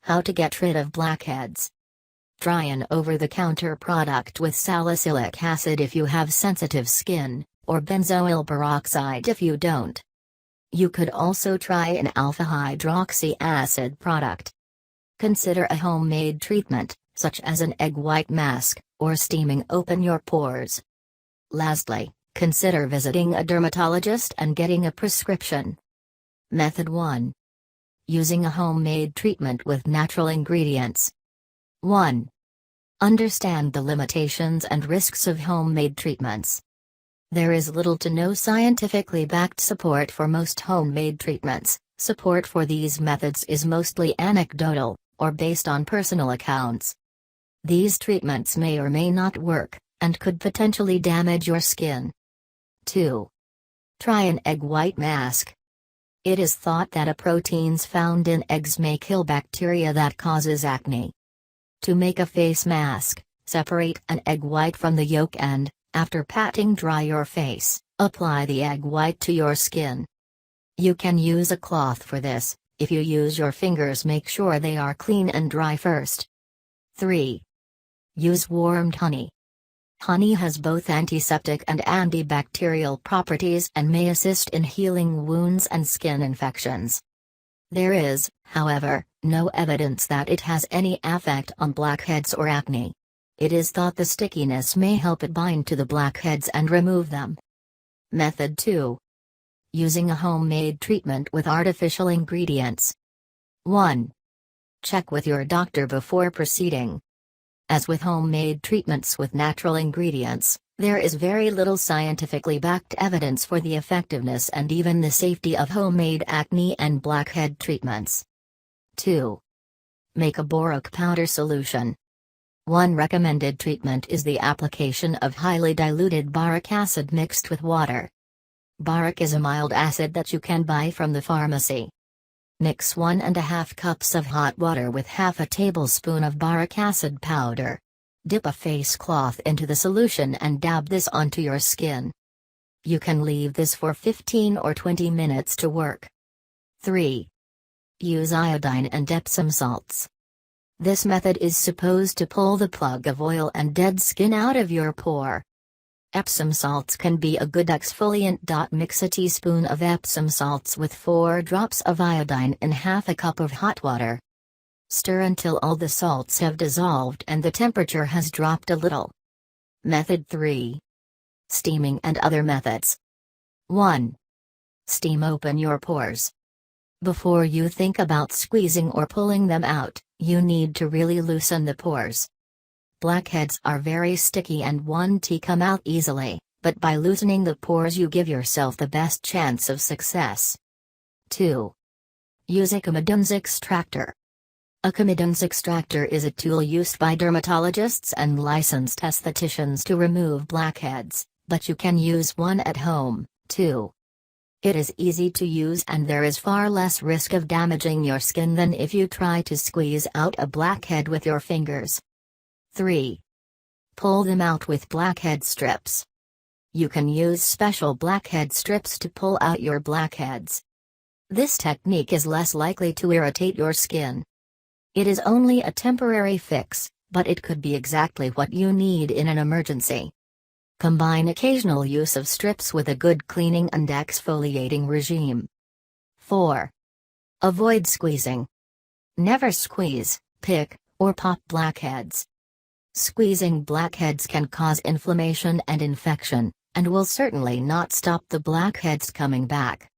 How to get rid of blackheads. Try an over-the-counter product with salicylic acid if you have sensitive skin, or benzoyl peroxide if you don't. You could also try an alpha hydroxy acid product. Consider a homemade treatment, such as an egg white mask, or steaming open your pores. Lastly, consider visiting a dermatologist and getting a prescription. Method 1. Using a homemade treatment with natural ingredients. 1. Understand the limitations and risks of homemade treatments. There is little to no scientifically backed support for most homemade treatments. Support for these methods is mostly anecdotal, or based on personal accounts. These treatments may or may not work, and could potentially damage your skin. 2. Try an egg white mask. It is thought that proteins found in eggs may kill bacteria that causes acne. To make a face mask, separate an egg white from the yolk and, after patting dry your face, apply the egg white to your skin. You can use a cloth for this. If you use your fingers, make sure they are clean and dry first. 3. Use warmed honey. Honey has both antiseptic and antibacterial properties and may assist in healing wounds and skin infections. There is, however, no evidence that it has any effect on blackheads or acne. It is thought the stickiness may help it bind to the blackheads and remove them. Method 2. Using a homemade treatment with artificial ingredients. 1. Check with your doctor before proceeding. As with homemade treatments with natural ingredients, there is very little scientifically backed evidence for the effectiveness and even the safety of homemade acne and blackhead treatments. 2. Make a boric powder solution. One recommended treatment is the application of highly diluted boric acid mixed with water. Boric is a mild acid that you can buy from the pharmacy. Mix 1½ cups of hot water with half a tablespoon of boric acid powder. Dip a face cloth into the solution and dab this onto your skin. You can leave this for 15 or 20 minutes to work. 3. Use iodine and Epsom salts. This method is supposed to pull the plug of oil and dead skin out of your pore. Epsom salts can be a good exfoliant. Mix a teaspoon of Epsom salts with 4 drops of iodine in half a cup of hot water. Stir until all the salts have dissolved and the temperature has dropped a little. Method 3. Steaming and other methods. 1. Steam open your pores. Before you think about squeezing or pulling them out, you need to really loosen the pores. Blackheads are very sticky and want to come out easily, but by loosening the pores you give yourself the best chance of success. 2. Use a comedon's extractor. A comedon's extractor is a tool used by dermatologists and licensed estheticians to remove blackheads, but you can use one at home, too. It is easy to use and there is far less risk of damaging your skin than if you try to squeeze out a blackhead with your fingers. 3. Pull them out with blackhead strips. You can use special blackhead strips to pull out your blackheads. This technique is less likely to irritate your skin. It is only a temporary fix, but it could be exactly what you need in an emergency. Combine occasional use of strips with a good cleaning and exfoliating regime. 4. Avoid squeezing. Never squeeze, pick, or pop blackheads. Squeezing blackheads can cause inflammation and infection, and will certainly not stop the blackheads coming back.